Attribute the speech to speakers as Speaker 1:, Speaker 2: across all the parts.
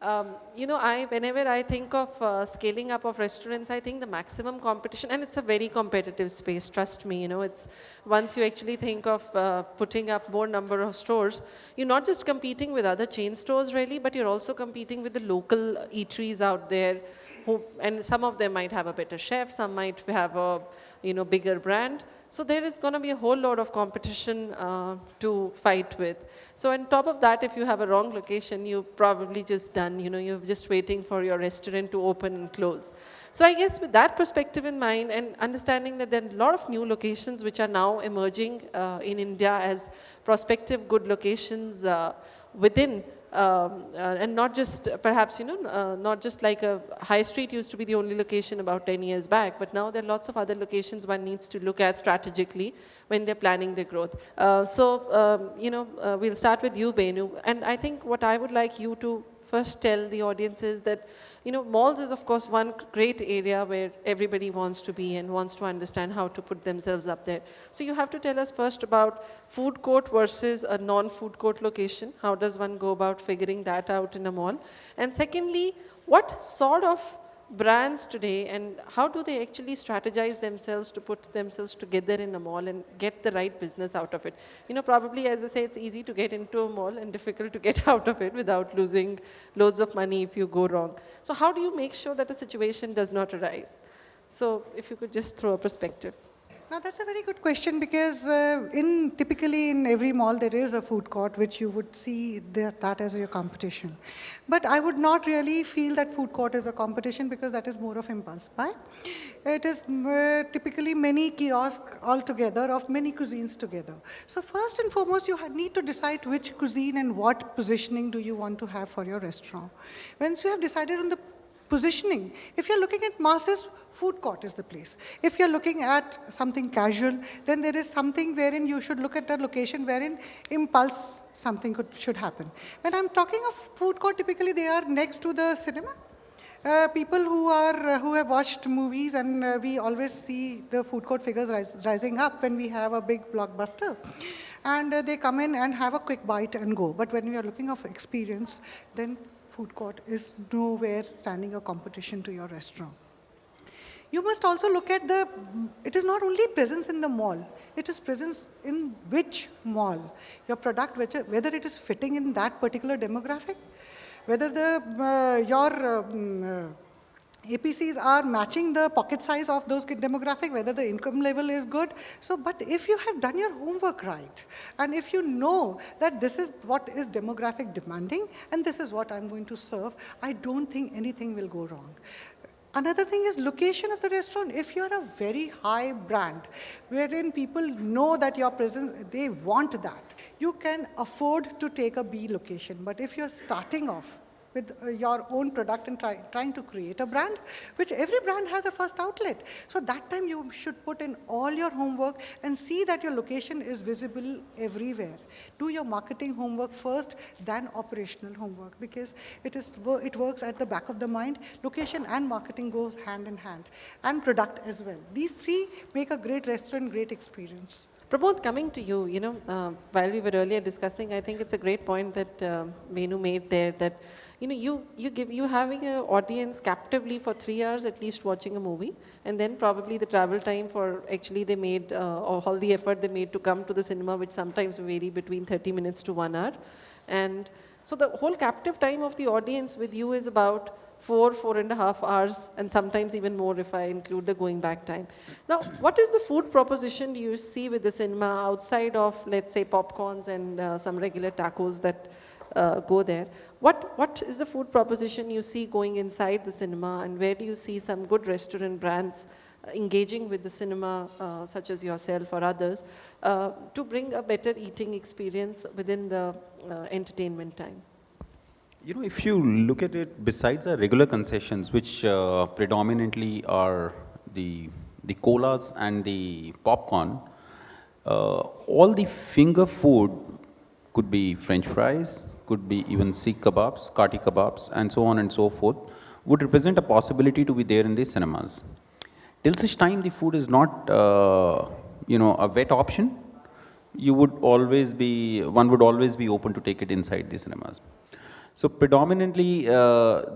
Speaker 1: Whenever I think of scaling up of restaurants, I think the maximum competition, and it's a very competitive space, trust me, it's once you actually think of putting up more number of stores, you're not just competing with other chain stores really, but you're also competing with the local eateries out there, and some of them might have a better chef, some might have a, bigger brand. So there is going to be a whole lot of competition to fight with. So on top of that, if you have a wrong location, you're probably just done. You're just waiting for your restaurant to open and close. So I guess with that perspective in mind and understanding that there are a lot of new locations which are now emerging in India as prospective good locations within and not just perhaps, not just like a high street used to be the only location about 10 years back, but now there are lots of other locations one needs to look at strategically when they're planning their growth. We'll start with you, Benu. And I think what I would like you to first tell the audience is that, malls is of course one great area where everybody wants to be and wants to understand how to put themselves up there. So you have to tell us first about food court versus a non-food court location. How does one go about figuring that out in a mall? And secondly, what sort of brands today and how do they actually strategize themselves to put themselves together in a mall and get the right business out of it? Probably, as I say, it's easy to get into a mall and difficult to get out of it without losing loads of money if you go wrong. So how do you make sure that a situation does not arise? So if you could just throw a perspective.
Speaker 2: Now that's a very good question because typically in every mall there is a food court which you would see that as your competition. But I would not really feel that food court is a competition because that is more of impulse buy. It is typically many kiosks all together of many cuisines together. So first and foremost you need to decide which cuisine and what positioning do you want to have for your restaurant. Once you have decided on the positioning, if you're looking at masses, food court is the place. If you're looking at something casual, then there is something wherein you should look at the location wherein impulse something should happen. When I'm talking of food court, typically they are next to the cinema. People who have watched movies and we always see the food court figures rising up when we have a big blockbuster. And they come in and have a quick bite and go. But when we are looking of experience, then food court is nowhere standing a competition to your restaurant. You must also look at it is not only presence in the mall, it is presence in which mall. Your product, whether it is fitting in that particular demographic, whether your APCs are matching the pocket size of those demographic, whether the income level is good. So, but if you have done your homework right, and if you know that this is what is demographic demanding, and this is what I'm going to serve, I don't think anything will go wrong. Another thing is location of the restaurant. If you're a very high brand, wherein people know that your presence, they want that, you can afford to take a B location. But if you're starting off with your own product and trying to create a brand, which every brand has a first outlet. So that time you should put in all your homework and see that your location is visible everywhere. Do your marketing homework first, then operational homework, because it works at the back of the mind. Location and marketing goes hand in hand, and product as well. These three make a great restaurant, great experience.
Speaker 1: Pramod, coming to you, while we were earlier discussing, I think it's a great point that Benu made there, that you having an audience captively for 3 hours at least watching a movie, and then probably the travel time for actually they made, or all the effort they made to come to the cinema, which sometimes vary between 30 minutes to 1 hour. And so the whole captive time of the audience with you is about 4.5 hours, and sometimes even more if I include the going back time. Now, what is the food proposition you see with the cinema outside of, let's say, popcorns and some regular tacos that go there? What is the food proposition you see going inside the cinema, and where do you see some good restaurant brands engaging with the cinema, such as yourself or others, to bring a better eating experience within the entertainment time?
Speaker 3: If you look at it, besides our regular concessions, which predominantly are the colas and the popcorn, all the finger food could be French fries, could be even Sikh kebabs, kati kebabs, and so on and so forth, would represent a possibility to be there in the cinemas. Till such time the food is not, a wet option, one would always be open to take it inside the cinemas. So predominantly,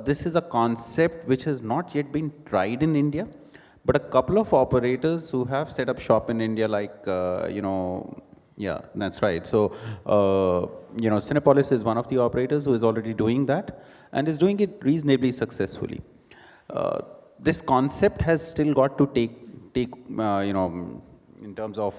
Speaker 3: this is a concept which has not yet been tried in India, but a couple of operators who have set up shop in India, like, yeah, that's right. So, Cinepolis is one of the operators who is already doing that and is doing it reasonably successfully. This concept has still got to take in terms of,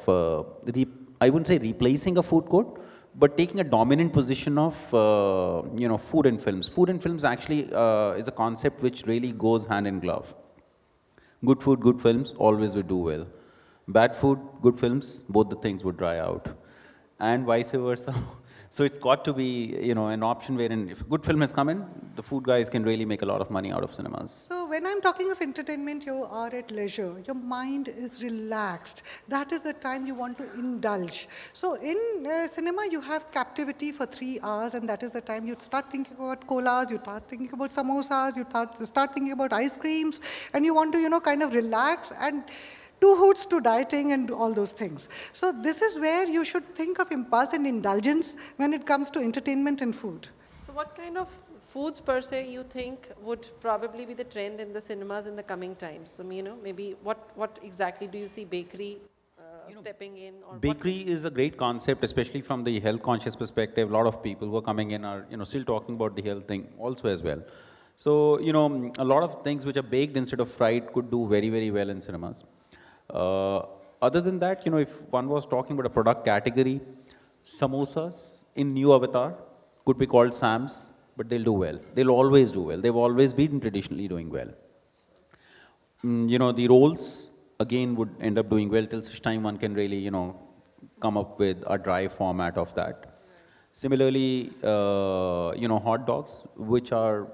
Speaker 3: I wouldn't say replacing a food court, but taking a dominant position of, food and films. Food and films actually is a concept which really goes hand in glove. Good food, good films always would do well. Bad food, good films, both the things would dry out. And vice versa. So it's got to be, an option wherein if a good film has come in, the food guys can really make a lot of money out of cinemas.
Speaker 2: So when I'm talking of entertainment, you are at leisure. Your mind is relaxed. That is the time you want to indulge. So in cinema, you have captivity for 3 hours, and that is the time you start thinking about colas, you start thinking about samosas, you start thinking about ice creams, and you want to, kind of relax and two hoots to dieting and all those things. So this is where you should think of impulse and indulgence when it comes to entertainment and food.
Speaker 1: So what kind of foods per se you think would probably be the trend in the cinemas in the coming times? So, maybe what exactly do you see bakery stepping in? Or
Speaker 3: bakery is a great concept, especially from the health conscious perspective. A lot of people who are coming in are, still talking about the health thing also as well. So, a lot of things which are baked instead of fried could do very, very well in cinemas. Other than that, if one was talking about a product category, samosas in new avatar could be called Sams, but they'll do well. They'll always do well. They've always been traditionally doing well. The rolls, again, would end up doing well till such time one can really, come up with a dry format of that. Similarly, hot dogs, which are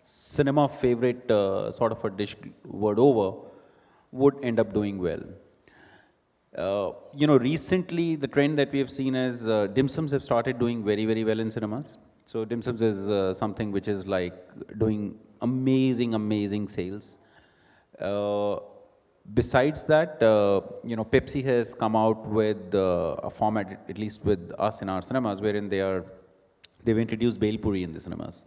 Speaker 3: cinema favorite sort of a dish world over, would end up doing well. Recently the trend that we have seen is dim sums have started doing very, very well in cinemas. So dim sums is something which is like doing amazing, amazing sales. Besides that, Pepsi has come out with a format, at least with us in our cinemas, wherein they've introduced Bhel Puri in the cinemas.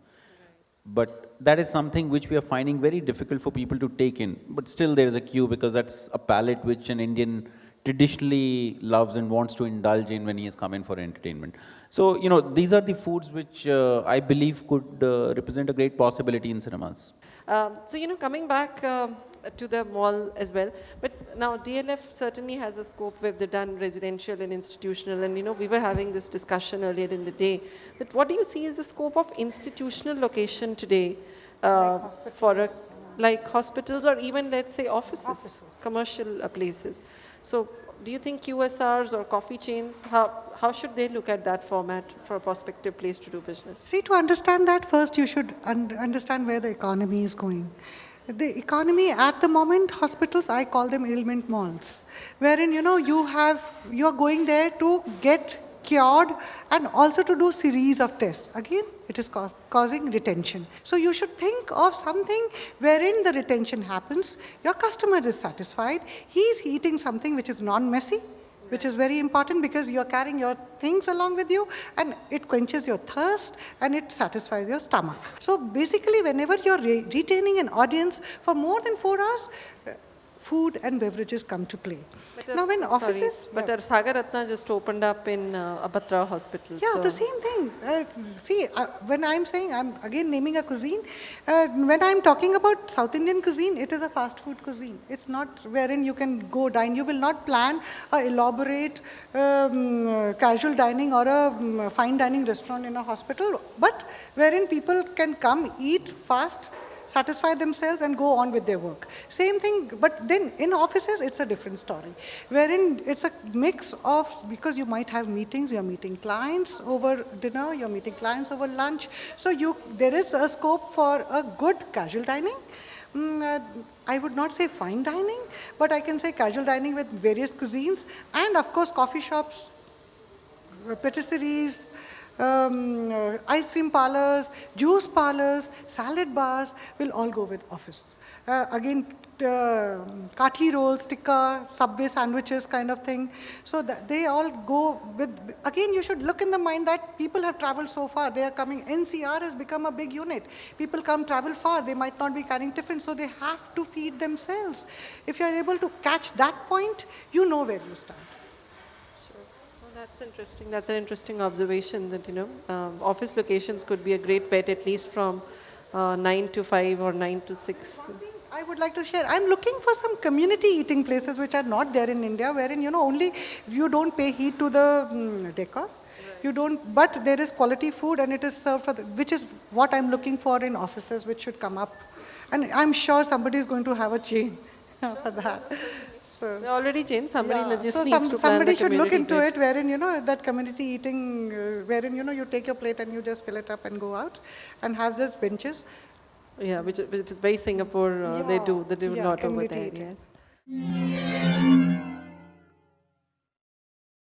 Speaker 3: But that is something which we are finding very difficult for people to take in. But still there is a queue because that's a palate which an Indian traditionally loves and wants to indulge in when he has come in for entertainment. So, these are the foods which I believe could represent a great possibility in cinemas.
Speaker 1: So, coming back to the mall as well, but now DLF certainly has a scope where they've done residential and institutional, and we were having this discussion earlier in the day, that what do you see as the scope of institutional location today for like hospitals or even, let's say, offices. Commercial places. So do you think QSRs or coffee chains, how should they look at that format for a prospective place to do business?
Speaker 2: See, to understand that, first you should understand where the economy is going. The economy at the moment, hospitals, I call them ailment malls, wherein, you're going there to get cured and also to do series of tests. Again, it is causing retention. So you should think of something wherein the retention happens, your customer is satisfied, he's eating something which is non-messy, which is very important because you're carrying your things along with you and it quenches your thirst and it satisfies your stomach. So basically, whenever you're retaining an audience for more than 4 hours, food and beverages come to play. Now when offices...
Speaker 1: But Sagar Ratna just opened up in Abatra Hospital.
Speaker 2: Yeah, so the same thing. When I'm saying, I'm again naming a cuisine, when I'm talking about South Indian cuisine, it is a fast food cuisine. It's not wherein you can go dine. You will not plan an elaborate casual dining or a fine dining restaurant in a hospital, but wherein people can come, eat fast, satisfy themselves and go on with their work. Same thing, but then in offices, it's a different story, wherein it's a mix of, because you might have meetings, you're meeting clients over dinner, you're meeting clients over lunch, so there is a scope for a good casual dining. I would not say fine dining, but I can say casual dining with various cuisines, and of course coffee shops, patisseries, ice cream parlors, juice parlors, salad bars will all go with office. Again, kathi rolls, tikka, Subway sandwiches kind of thing. So that they all go with, again, you should look in the mind that people have traveled so far. They are coming, NCR has become a big unit. People come travel far, they might not be carrying tiffin, so they have to feed themselves. If you are able to catch that point, you know where you stand.
Speaker 1: Oh, that's interesting. That's an interesting observation that, office locations could be a great bet, at least from 9 to 5 or 9 to 6.
Speaker 2: I would like to share. I'm looking for some community eating places which are not there in India, wherein, only you don't pay heed to the decor. Right. You don't, but there is quality food and it is served for, which is what I'm looking for in offices, which should come up. And I'm sure somebody is going to have a chain for that. So,
Speaker 1: They're already changed. Somebody just
Speaker 2: so
Speaker 1: needs to plan
Speaker 2: somebody
Speaker 1: the
Speaker 2: should look
Speaker 1: community
Speaker 2: into
Speaker 1: bit.
Speaker 2: it, wherein, that community eating, wherein, you take your plate and you just fill it up and go out and have those benches.
Speaker 1: Yeah, which is very Singapore, they do
Speaker 2: Yeah,
Speaker 1: a lot over
Speaker 2: community
Speaker 1: there,
Speaker 2: eating.
Speaker 1: yes.